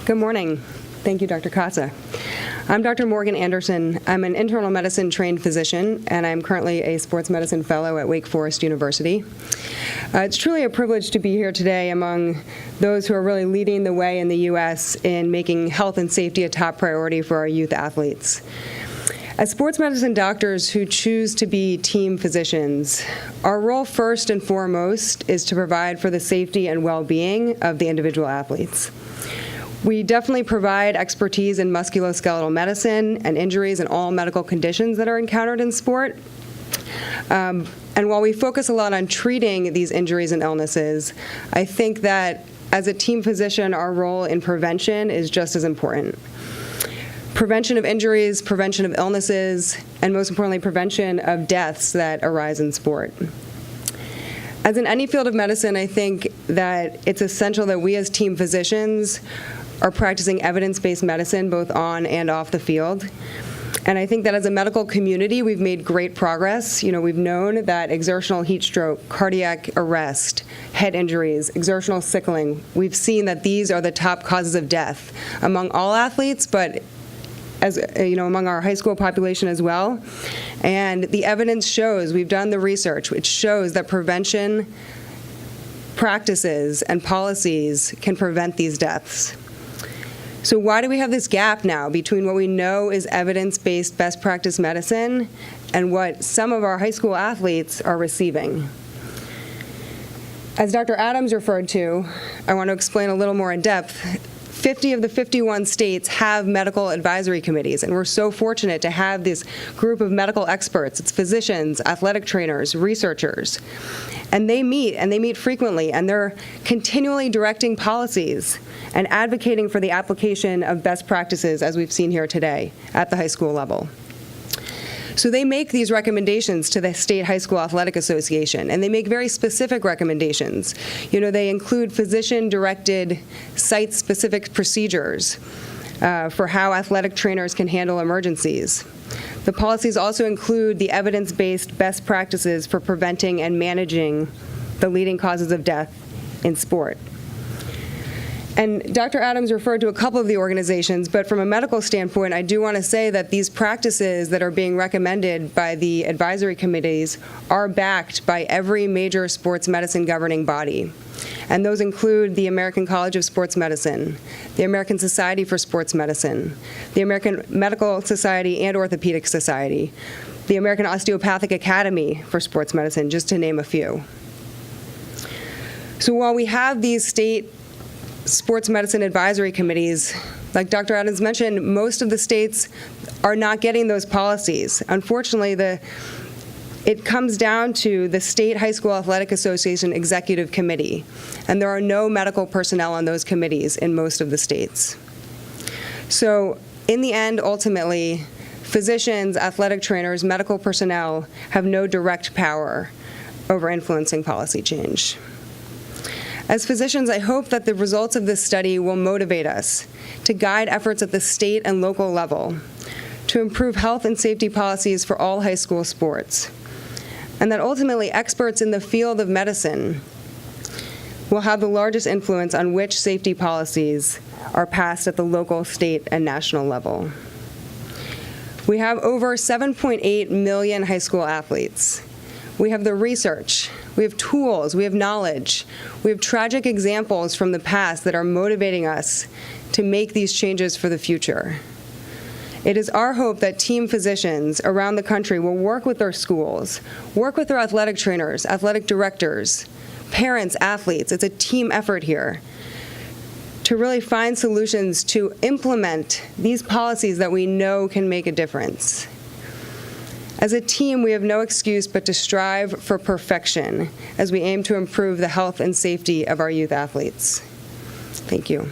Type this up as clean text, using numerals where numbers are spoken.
Good morning. Thank you, Dr. Casa. I'm Dr. Morgan Anderson. I'm an internal medicine trained physician, and I'm currently a sports medicine fellow at Wake Forest University. It's truly a privilege to be here today among those who are really leading the way in the U.S. in making health and safety a top priority for our youth athletes. As sports medicine doctors who choose to be team physicians, our role first and foremost is to provide for the safety and well-being of the individual athletes. We definitely provide expertise in musculoskeletal medicine and injuries and all medical conditions that are encountered in sport. And while we focus a lot on treating these injuries and illnesses, I think that as a team physician, our role in prevention is just as important. Prevention of injuries, prevention of illnesses, and most importantly, prevention of deaths that arise in sport. As in any field of medicine, I think that it's essential that we as team physicians are practicing evidence-based medicine both on and off the field. And I think that as a medical community, we've made great progress. We've known that exertional heat stroke, cardiac arrest, head injuries, exertional sickling, we've seen that these are the top causes of death among all athletes, but as among our high school population as well. And the evidence shows, we've done the research, which shows that prevention practices and policies can prevent these deaths. So why do we have this gap now between what we know is evidence-based best practice medicine and what some of our high school athletes are receiving? As Dr. Adams referred to, I want to explain a little more in depth. 50 of the 51 states have medical advisory committees, and we're so fortunate to have this group of medical experts. It's physicians, athletic trainers, researchers, and they meet frequently, and they're continually directing policies and advocating for the application of best practices, as we've seen here today, at the high school level. So they make these recommendations to the State High School Athletic Association, and they make very specific recommendations. They include physician-directed, site-specific procedures for how athletic trainers can handle emergencies. The policies also include the evidence-based best practices for preventing and managing the leading causes of death in sport. And Dr. Adams referred to a couple of the organizations, but from a medical standpoint, I do want to say that these practices that are being recommended by the advisory committees are backed by every major sports medicine governing body. And those include the American College of Sports Medicine, the American Society for Sports Medicine, the American Medical Society and Orthopedic Society, the American Osteopathic Academy for Sports Medicine, just to name a few. So while we have these state sports medicine advisory committees, like Dr. Adams mentioned, most of the states are not getting those policies. Unfortunately, it comes down to the State High School Athletic Association Executive Committee, and there are no medical personnel on those committees in most of the states. So in the end, ultimately, physicians, athletic trainers, medical personnel have no direct power over influencing policy change. As physicians, I hope that the results of this study will motivate us to guide efforts at the state and local level to improve health and safety policies for all high school sports, and that ultimately experts in the field of medicine will have the largest influence on which safety policies are passed at the local, state, and national level. We have over 7.8 million high school athletes. We have the research, we have tools, we have knowledge, we have tragic examples from the past that are motivating us to make these changes for the future. It is our hope that team physicians around the country will work with their schools, work with their athletic trainers, athletic directors, parents, athletes. It's a team effort here to really find solutions to implement these policies that we know can make a difference. As a team, we have no excuse but to strive for perfection as we aim to improve the health and safety of our youth athletes. Thank you.